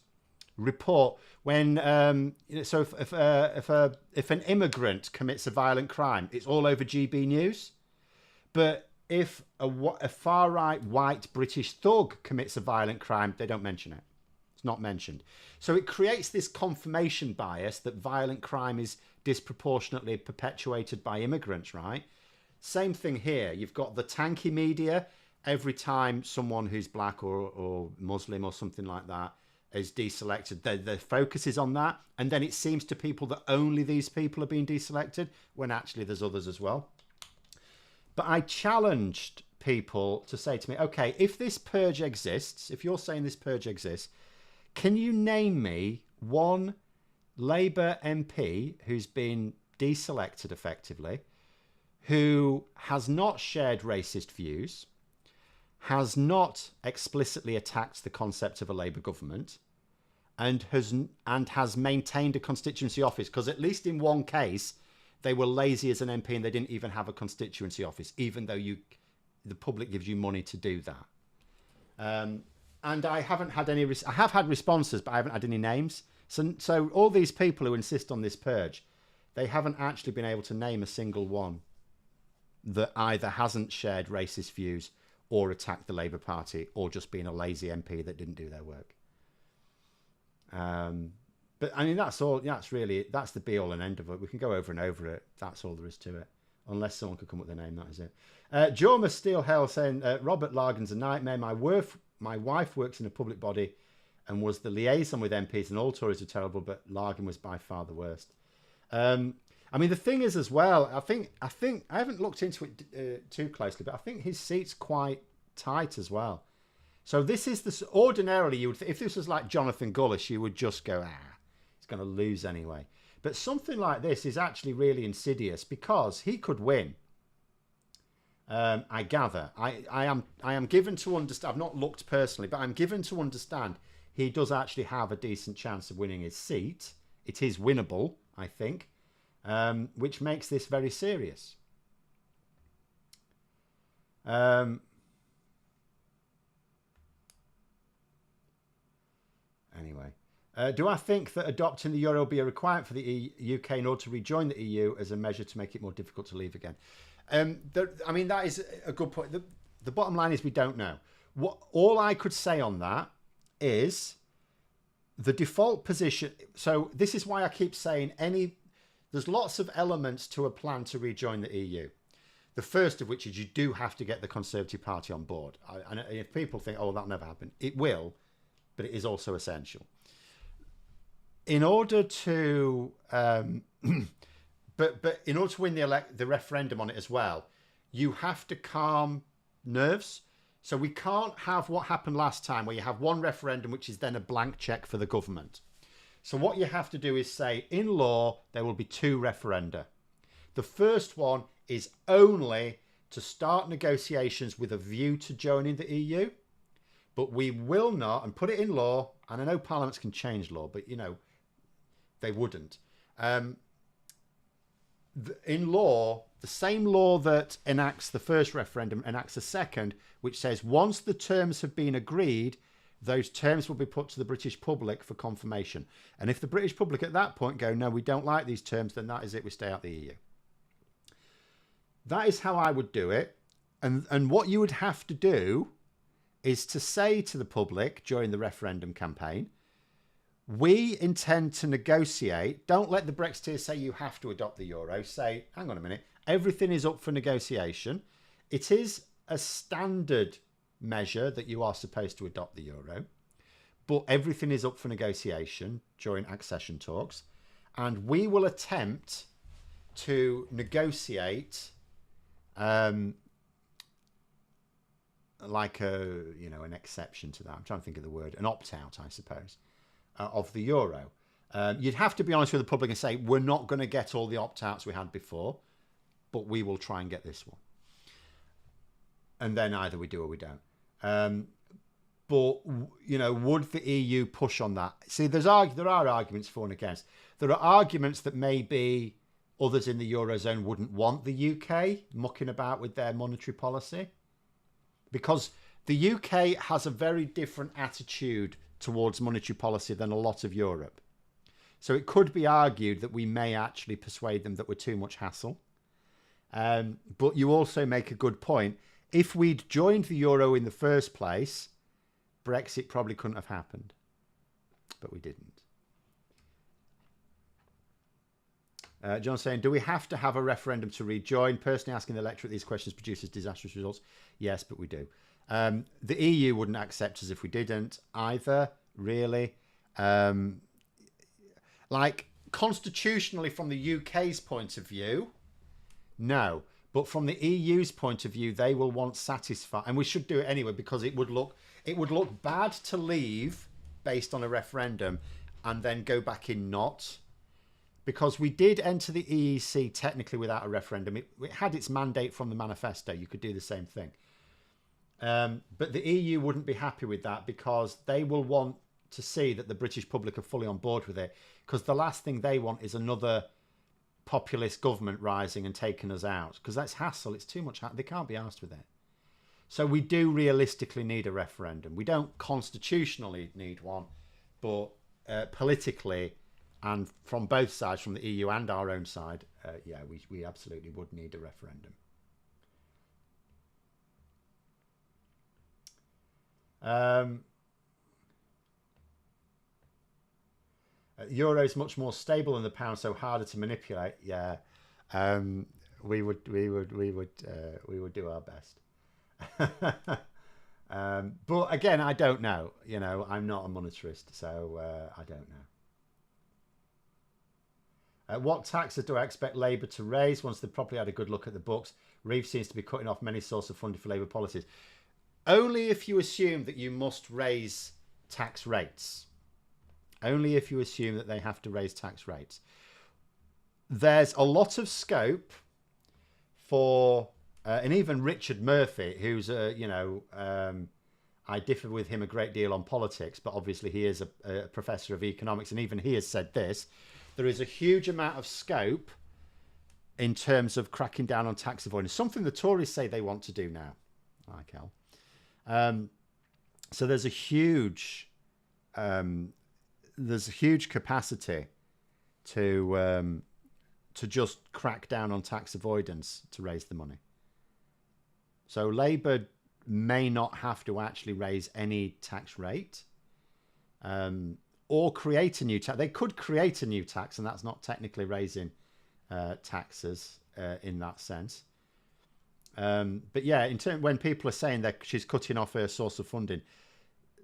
report when so if an immigrant commits a violent crime, it's all over GB News. But if a far right white British thug commits a violent crime, they don't mention it. It's not mentioned. So it creates this confirmation bias that violent crime is disproportionately perpetuated by immigrants, right? Same thing here. You've got the tanky media. Every time someone who's black or Muslim or something like that is deselected, the focus is on that, and then it seems to people that only these people are being deselected when actually there's others as well. But I challenged people to say to me, okay, if this purge exists, if you're saying this purge exists, can you name me one Labour MP who's been deselected effectively, who has not shared racist views, has not explicitly attacked the concept of a Labour government, and has maintained a constituency office? Because at least in one case, they were lazy as an MP and they didn't even have a constituency office, even though the public gives you money to do that. And I haven't had any. I have had responses, but I haven't had any names. So all these people who insist on this purge, they haven't actually been able to name a single one that either hasn't shared racist views or attacked the Labour Party, or just been a lazy MP that didn't do their work. But I mean, that's all. That's the be all and end of it. We can go over and over it. That's all there is to it. Unless someone could come up with their name, that is it. Jorma Steelhell saying, Robert Largan's a nightmare. My wife works in a public body and was the liaison with MPs, and all Tories are terrible, but Largan was by far the worst. I mean, the thing is as well, I think I haven't looked into it too closely, but I think his seat's quite tight as well. So this is ordinarily, you would, if this was like Jonathan Gullish, you would just go, he's going to lose anyway. But something like this is actually really insidious, because he could win. I gather. I am given to understand, I've not looked personally, but I'm given to understand he does actually have a decent chance of winning his seat. It is winnable, I think, which makes this very serious. Anyway. Do I think that adopting the euro will be a requirement for the UK in order to rejoin the EU as a measure to make it more difficult to leave again? I mean, that is a good point. The bottom line is we don't know. All I could say on that is the default position. So this is why I keep saying there's lots of elements to a plan to rejoin the EU. The first of which is you do have to get the Conservative Party on board. And if people think, oh, that'll never happen, it will, but it is also essential. In order to, but in order to win the referendum on it as well, you have to calm nerves. So we can't have what happened last time, where you have one referendum, which is then a blank check for the government. So what you have to do is say, in law, there will be 2 referenda. The first one is only to start negotiations with a view to joining the EU. But we will not, and put it in law, and I know parliaments can change law, but, you know, they wouldn't. In law, the same law that enacts the first referendum enacts a second, which says once the terms have been agreed, those terms will be put to the British public for confirmation. And if the British public at that point go, no, we don't like these terms, then that is it, we stay out the EU. That is how I would do it. And what you would have to do is to say to the public during the referendum campaign, we intend to negotiate. Don't let the Brexiteers say you have to adopt the euro. Say, hang on a minute, everything is up for negotiation. It is a standard measure that you are supposed to adopt the euro, but everything is up for negotiation during accession talks, and we will attempt to negotiate like an exception to that. I'm trying to think of the word, an opt-out, I suppose, of the euro. You'd have to be honest with the public and say, we're not going to get all the opt-outs we had before, but we will try and get this one. And then either we do or we don't. But, you know, would the EU push on that? See, there are arguments for and against. There are arguments that maybe others in the Eurozone wouldn't want the UK mucking about with their monetary policy, because the UK has a very different attitude towards monetary policy than a lot of Europe. So it could be argued that we may actually persuade them that we're too much hassle. But you also make a good point. If we'd joined the euro in the first place, Brexit probably couldn't have happened. But we didn't. John's saying, do we have to have a referendum to rejoin? Personally asking the electorate these questions produces disastrous results. Yes, but we do. The EU wouldn't accept us if we didn't either, really. Like, constitutionally, from the UK's point of view, no. But from the EU's point of view, they will want satisfied, and we should do it anyway, because it would look bad to leave based on a referendum and then go back in not. Because we did enter the EEC technically without a referendum. It had its mandate from the manifesto. You could do the same thing. But the EU wouldn't be happy with that, because they will want to see that the British public are fully on board with it. Because the last thing they want is another populist government rising and taking us out, because that's hassle. It's too much. They can't be arsed with it. So we do realistically need a referendum. We don't constitutionally need one, but politically, and from both sides, from the EU and our own side, yeah, we absolutely would need a referendum. Euro is much more stable than the pound, so harder to manipulate. Yeah, we would do our best. But again, I don't know. You know, I'm not a monetarist, so I don't know. What taxes do I expect Labour to raise once they've properly had a good look at the books? Reeve seems to be cutting off many sources of funding for Labour policies. Only if you assume that you must raise tax rates. Only if you assume that they have to raise tax rates. There's a lot of scope for, and even Richard Murphy, who's I differ with him a great deal on politics, but obviously he is a professor of economics, and even he has said this. There is a huge amount of scope in terms of cracking down on tax avoidance, something the Tories say they want to do now. Like hell. So there's a huge capacity to just crack down on tax avoidance to raise the money. So Labour may not have to actually raise any tax rate, or create a new tax. They could create a new tax, and that's not technically raising taxes in that sense. But yeah, when people are saying that she's cutting off her source of funding,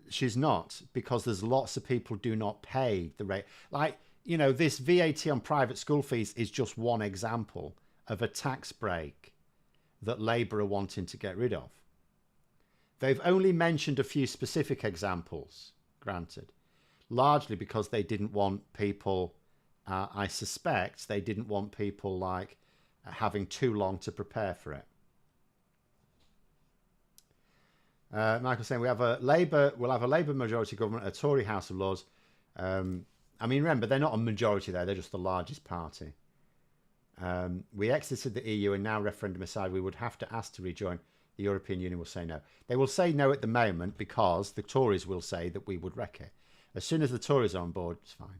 she's not, because there's lots of people do not pay the rate. Like, you know, this VAT on private school fees is just one example of a tax break that Labour are wanting to get rid of. They've only mentioned a few specific examples, granted, largely because they didn't want people, I suspect, they didn't want people like having too long to prepare for it. Michael saying we'll have a Labour majority government, a Tory House of Lords. I mean, remember, they're not a majority there, they're just the largest party. We exited the EU and now referendum aside, we would have to ask to rejoin. The European Union will say no. They will say no at the moment because the Tories will say that we would wreck it. As soon as the Tories are on board, it's fine.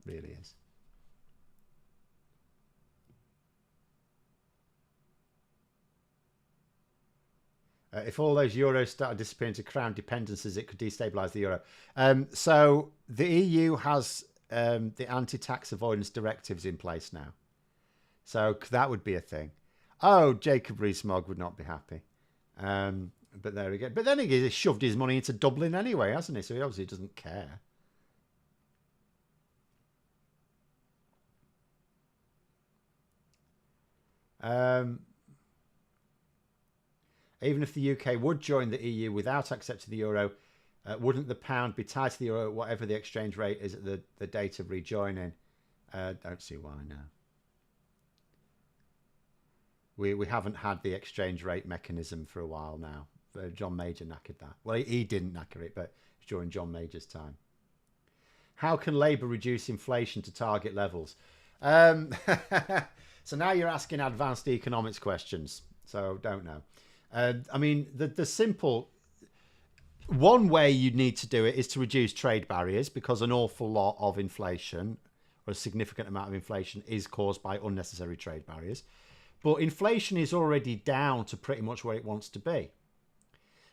It really is. If all those euros started disappearing to crown dependencies, it could destabilise the euro. So the EU has the anti-tax avoidance directives in place now. So that would be a thing. Oh, Jacob Rees-Mogg would not be happy. But there we go. But then he shoved his money into Dublin anyway, hasn't he? So he obviously doesn't care. Even if the UK would join the EU without accepting the euro, wouldn't the pound be tied to the euro, whatever the exchange rate is at the date of rejoining? Don't see why now. We haven't had the exchange rate mechanism for a while now. John Major knackered that. Well, he didn't knacker it, but it's during John Major's time. How can Labour reduce inflation to target levels? So now you're asking advanced economics questions. So don't know. I mean, the simple... One way you need to do it is to reduce trade barriers, because an awful lot of inflation, or a significant amount of inflation, is caused by unnecessary trade barriers. But inflation is already down to pretty much where it wants to be.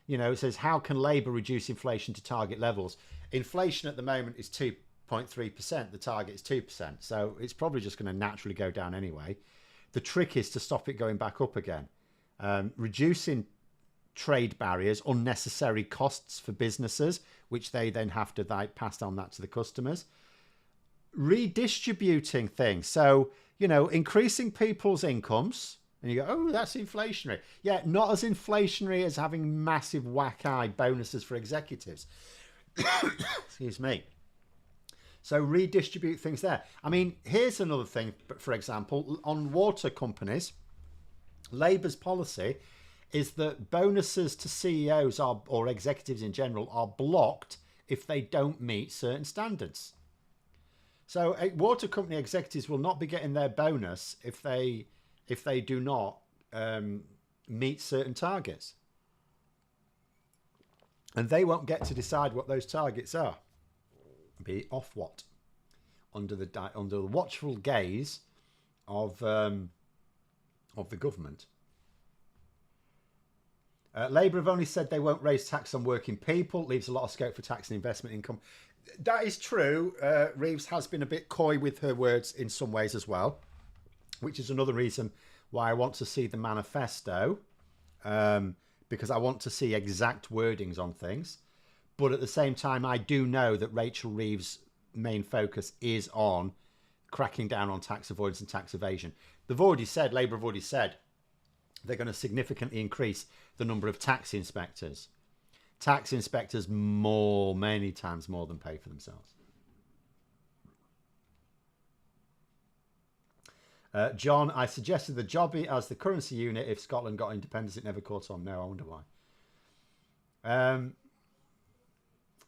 You know, it says, how can Labour reduce inflation to target levels? Inflation at the moment is 2.3%. The target is 2%. So it's probably just going to naturally go down anyway. The trick is to stop it going back up again. Reducing trade barriers, unnecessary costs for businesses, which they then have to pass on that to the customers. Redistributing things. So, you know, increasing people's incomes. And you go, oh, that's inflationary. Yeah, not as inflationary as having massive whack-eye bonuses for executives. Excuse me. So redistribute things there. I mean, here's another thing, for example, on water companies, Labour's policy is that bonuses to CEOs or executives in general are blocked if they don't meet certain standards. So water company executives will not be getting their bonus if they do not meet certain targets. And they won't get to decide what those targets are. Be off what? Under the watchful gaze of the government. Labour have only said they won't raise tax on working people, leaves a lot of scope for tax and investment income. That is true. Reeves has been a bit coy with her words in some ways as well, which is another reason why I want to see the manifesto, because I want to see exact wordings on things. But at the same time, I do know that Rachel Reeves' main focus is on cracking down on tax avoidance and tax evasion. Labour have already said, they're going to significantly increase the number of tax inspectors. Tax inspectors many times more than pay for themselves. John, I suggested the jobby as the currency unit. If Scotland got independence, it never caught on. No, I wonder why.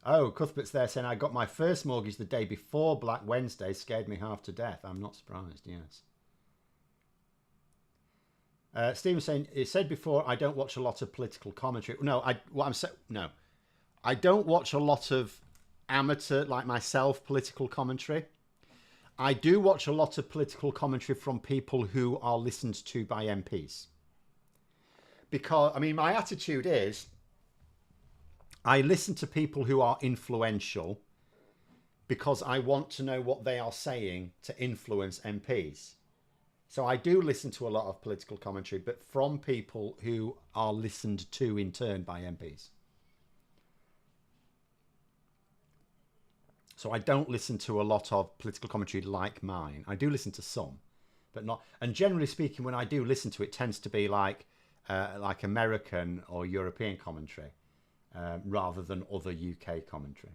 Cuthbert's there saying, I got my first mortgage the day before Black Wednesday. Scared me half to death. I'm not surprised, yes. Stephen saying, it said before, I don't watch a lot of political commentary. No, I don't watch a lot of amateur, like myself, political commentary. I do watch a lot of political commentary from people who are listened to by MPs. Because, I mean, my attitude is, I listen to people who are influential because I want to know what they are saying to influence MPs. So I do listen to a lot of political commentary, but from people who are listened to in turn by MPs. So I don't listen to a lot of political commentary like mine. I do listen to some, but not. And generally speaking, when I do listen to it, tends to be like American or European commentary, rather than other UK commentary.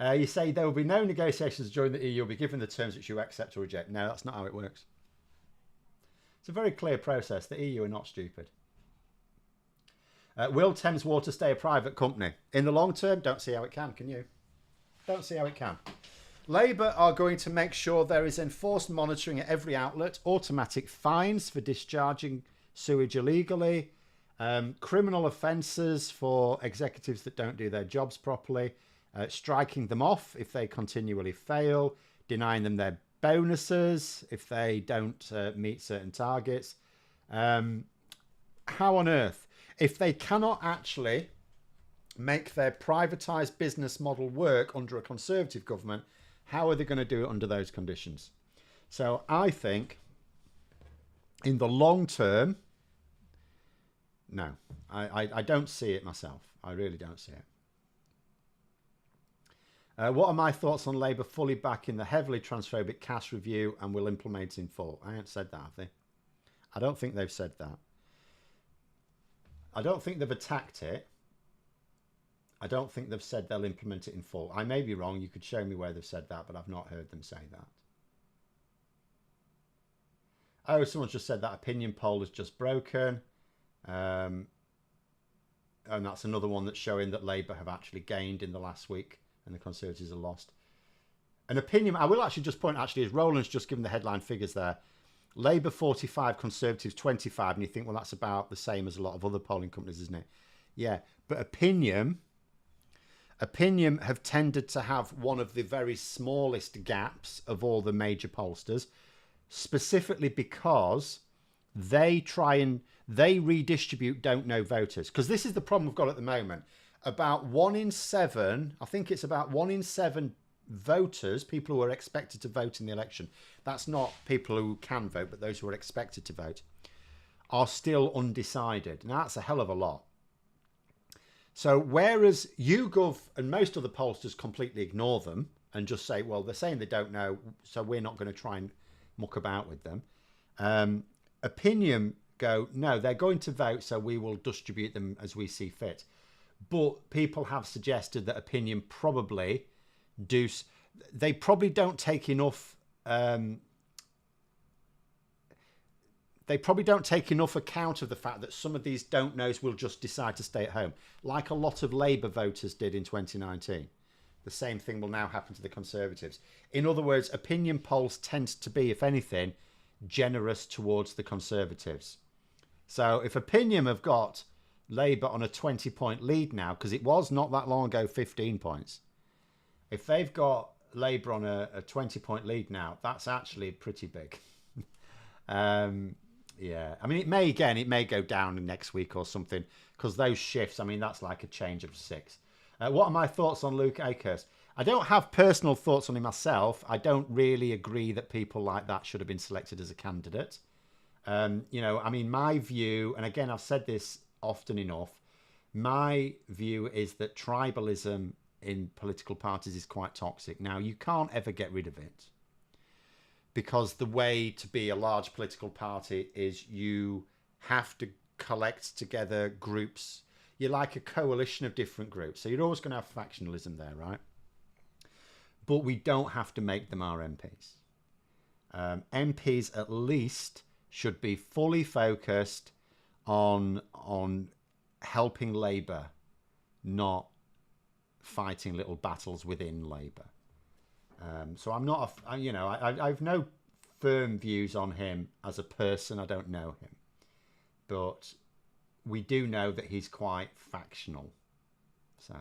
You say there will be no negotiations during the EU. You'll be given the terms which you accept or reject. No, that's not how it works. It's a very clear process. The EU are not stupid. Will Thames Water stay a private company? In the long term, don't see how it can you? Don't see how it can. Labour are going to make sure there is enforced monitoring at every outlet, automatic fines for discharging sewage illegally, criminal offences for executives that don't do their jobs properly, striking them off if they continually fail, denying them their bonuses if they don't meet certain targets. How on earth? If they cannot actually make their privatised business model work under a Conservative government, how are they going to do it under those conditions? So I think in the long term, no, I don't see it myself. I really don't see it. What are my thoughts on Labour fully backing the heavily transphobic caste review and will implement it in full? I haven't said that, have they? I don't think they've said that. I don't think they've attacked it. I don't think they've said they'll implement it in full. I may be wrong. You could show me where they've said that, but I've not heard them say that. Oh, someone's just said that opinion poll is just broken. And that's another one that's showing that Labour have actually gained in the last week and the Conservatives are lost. An opinion, I will actually just point, actually, as Roland's just given the headline figures there, Labour 45, Conservatives 25, and you think, well, that's about the same as a lot of other polling companies, isn't it? Yeah, but Opinion have tended to have one of the very smallest gaps of all the major pollsters, specifically because they redistribute don't know voters. Because this is the problem we've got at the moment. About 1 in 7, I think it's about 1 in 7 voters, people who are expected to vote in the election, that's not people who can vote, but those who are expected to vote, are still undecided. Now, that's a hell of a lot. So whereas YouGov and most other pollsters completely ignore them and just say, well, they're saying they don't know, so we're not going to try and muck about with them. Opinion go, no, they're going to vote, so we will distribute them as we see fit. But people have suggested that Opinion probably do. They probably don't take enough. They probably don't take enough account of the fact that some of these don't knows will just decide to stay at home, like a lot of Labour voters did in 2019. The same thing will now happen to the Conservatives. In other words, opinion polls tend to be, if anything, generous towards the Conservatives. So if Opinion have got Labour on a 20-point lead now, because it was not that long ago 15 points. If they've got Labour on a 20-point lead now, that's actually pretty big. Yeah, I mean, it may go down next week or something, because those shifts, I mean, that's like a change of 6. What are my thoughts on Luke Akers? I don't have personal thoughts on him myself. I don't really agree that people like that should have been selected as a candidate. You know, I mean, my view, and again, I've said this often enough, my view is that tribalism in political parties is quite toxic. Now, you can't ever get rid of it, because the way to be a large political party is you have to collect together groups. You're like a coalition of different groups. So you're always going to have factionalism there, right? But we don't have to make them our MPs. MPs at least should be fully focused on helping Labour, not fighting little battles within Labour. So I'm not, I've no firm views on him as a person. I don't know him, but we do know that he's quite factional. So,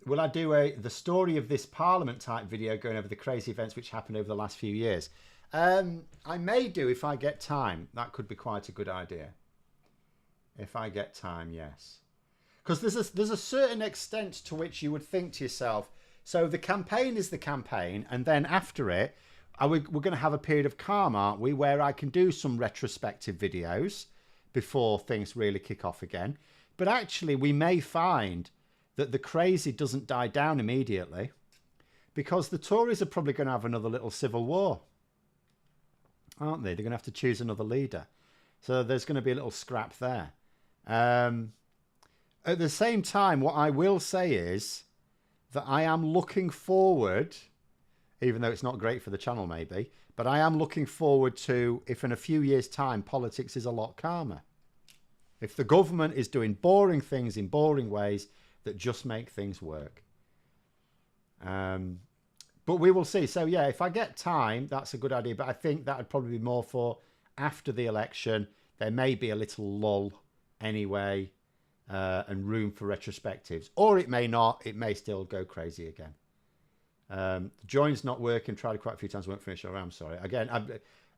will I do the story of this Parliament type video going over the crazy events which happened over the last few years? I may do if I get time. That could be quite a good idea. If I get time, yes. Because there's a certain extent to which you would think to yourself, so the campaign is the campaign, and then after it, we're going to have a period of calm, aren't we, where I can do some retrospective videos before things really kick off again. But actually, we may find that the crazy doesn't die down immediately, because the Tories are probably going to have another little civil war, aren't they? They're going to have to choose another leader. So there's going to be a little scrap there. At the same time, what I will say is that I am looking forward, even though it's not great for the channel maybe, but I am looking forward to if in a few years' time politics is a lot calmer. If the government is doing boring things in boring ways that just make things work. But we will see. So yeah, if I get time, that's a good idea. But I think that would probably be more for after the election. There may be a little lull anyway. And room for retrospectives, or it may not. It may still go crazy again. The join's not working. Tried it quite a few times. Won't finish. I'm sorry. Again,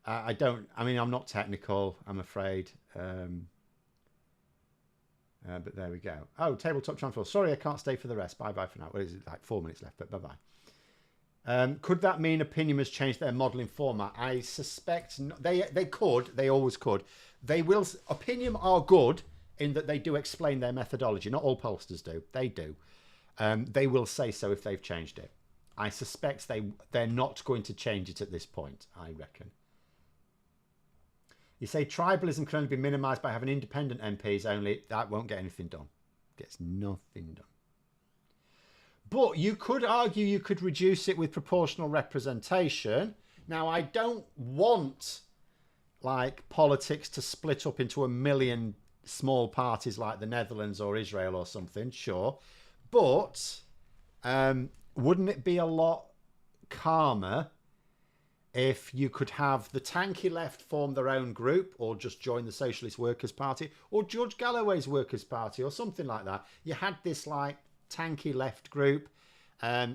I don't. I mean, I'm not technical. I'm afraid. But there we go. Oh, tabletop transfer. Sorry, I can't stay for the rest. Bye bye for now. What is it? Like 4 minutes left. But bye bye. Could that mean Opinion has changed their modelling format? I suspect they could. They always could. They will. Opinion are good in that they do explain their methodology. Not all pollsters do. They do. They will say so if they've changed it. I suspect they're not going to change it at this point, I reckon. You say tribalism can only be minimised by having independent MPs only. That won't get anything done. Gets nothing done. But you could argue you could reduce it with proportional representation. Now, I don't want like politics to split up into a million small parties like the Netherlands or Israel or something, sure. But wouldn't it be a lot calmer if you could have the tanky left form their own group, or just join the Socialist Workers' Party, or George Galloway's Workers' Party, or something like that? You had this like tanky left group.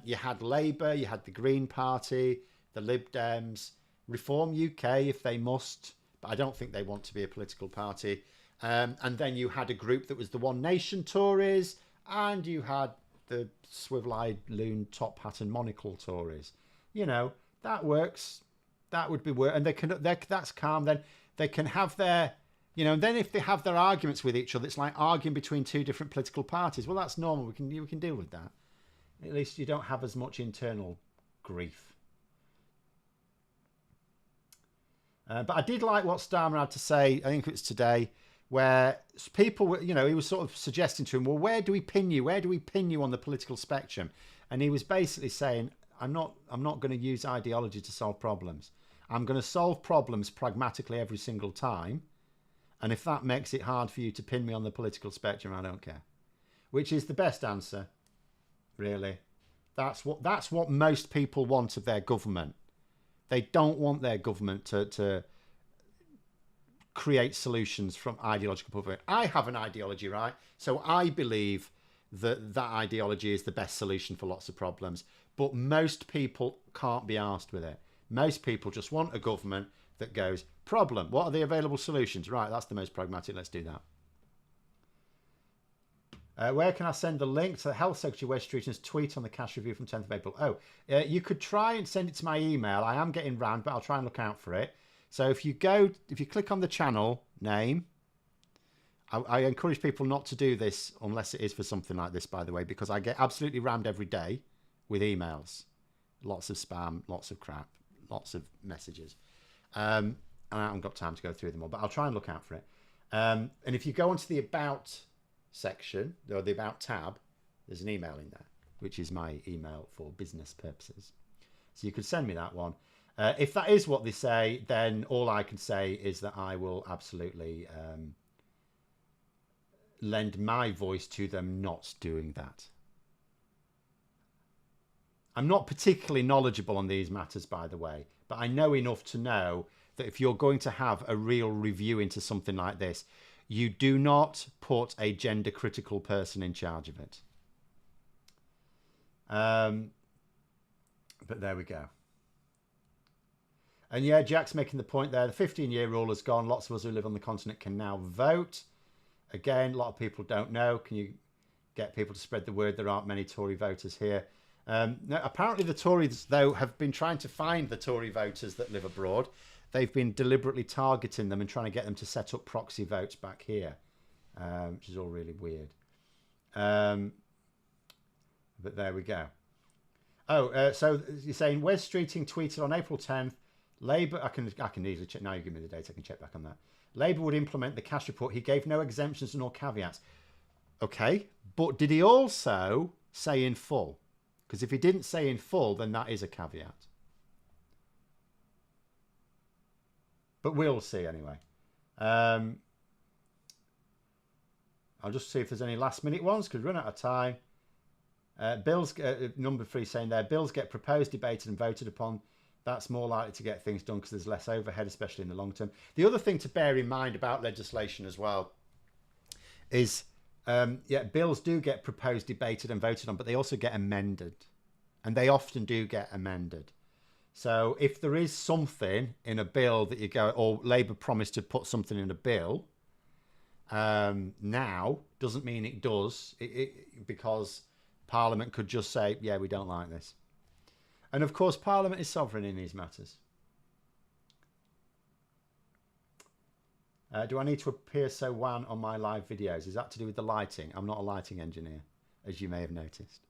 You had Labour, you had the Green Party, the Lib Dems, Reform UK if they must, but I don't think they want to be a political party. And then you had a group that was the One Nation Tories, and you had the swivel-eyed loon top hat and monocle Tories. You know, that works. That would be work, and that's calm. Then they can have their, you know. And then if they have their arguments with each other, it's like arguing between two different political parties. Well, that's normal. We can deal with that. At least you don't have as much internal grief. But I did like what Starmer had to say. I think it was today, where people were, you know, he was sort of suggesting to him, well, where do we pin you? Where do we pin you on the political spectrum? And he was basically saying, I'm not going to use ideology to solve problems. I'm going to solve problems pragmatically every single time. And if that makes it hard for you to pin me on the political spectrum, I don't care. Which is the best answer, really. That's what most people want of their government. They don't want their government to create solutions from ideological point of view. I have an ideology, right? So I believe that ideology is the best solution for lots of problems. But most people can't be arsed with it. Most people just want a government that goes, problem, what are the available solutions? Right, that's the most pragmatic, let's do that. Where can I send the link to the Health Secretary West Streeton's tweet on the cash review from 10th of April? You could try and send it to my email. I am getting round, but I'll try and look out for it. So if you click on the channel name, I encourage people not to do this unless it is for something like this, by the way, because I get absolutely rammed every day with emails. Lots of spam, lots of crap, lots of messages. And I haven't got time to go through them all, but I'll try and look out for it. And if you go onto the About section, or the About tab, there's an email in there, which is my email for business purposes. So you could send me that one. If that is what they say, then all I can say is that I will absolutely lend my voice to them not doing that. I'm not particularly knowledgeable on these matters, by the way, but I know enough to know that if you're going to have a real review into something like this, you do not put a gender critical person in charge of it. But there we go. And yeah, Jack's making the point there. The 15-year rule has gone. Lots of us who live on the continent can now vote. Again, a lot of people don't know. Can you get people to spread the word there aren't many Tory voters here. No, apparently the Tories, though, have been trying to find the Tory voters that live abroad. They've been deliberately targeting them and trying to get them to set up proxy votes back here, which is all really weird. But there we go. Oh, so you're saying Wes Streeting tweeted on April 10th, Labour, I can easily check, now you give me the date, I can check back on that. Labour would implement the cash report. He gave no exemptions nor caveats. Okay, but did he also say in full? Because if he didn't say in full, then that is a caveat. But we'll see anyway. I'll just see if there's any last minute ones, because we're running out of time. Bills, number 3 saying there, bills get proposed, debated and voted upon. That's more likely to get things done because there's less overhead, especially in the long term. The other thing to bear in mind about legislation as well is, bills do get proposed, debated and voted on, but they also get amended. And they often do get amended. So if there is something in a bill that you go, or Labour promised to put something in a bill, now doesn't mean it does, because Parliament could just say, yeah, we don't like this. And of course, Parliament is sovereign in these matters. Do I need to appear so wan on my live videos? Is that to do with the lighting? I'm not a lighting engineer, as you may have noticed.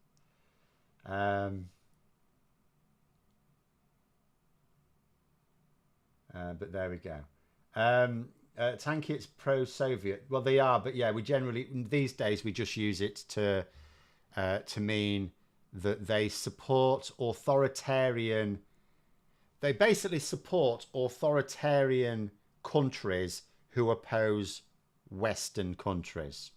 But there we go. Tanky, it's pro-Soviet. Well, they are, but yeah, we generally, these days, we just use it to mean that they support authoritarian, they basically support authoritarian countries who oppose Western countries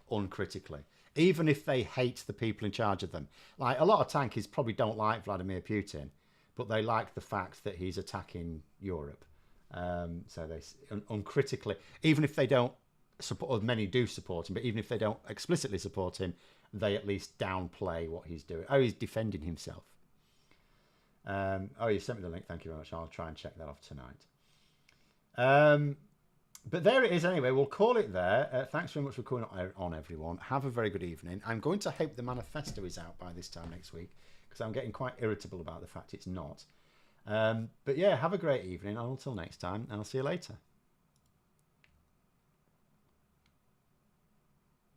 uncritically, even if they hate the people in charge of them. Like, a lot of tankies probably don't like Vladimir Putin, but they like the fact that he's attacking Europe. So they uncritically, even if they don't support, or many do support him, but even if they don't explicitly support him, they at least downplay what he's doing. Oh, he's defending himself. Oh, you sent me the link. Thank you very much. I'll try and check that off tonight. But there it is anyway. We'll call it there. Thanks very much for coming on, everyone. Have a very good evening. I'm going to hope the manifesto is out by this time next week, because I'm getting quite irritable about the fact it's not. But yeah, have a great evening. And until next time, and I'll see you later.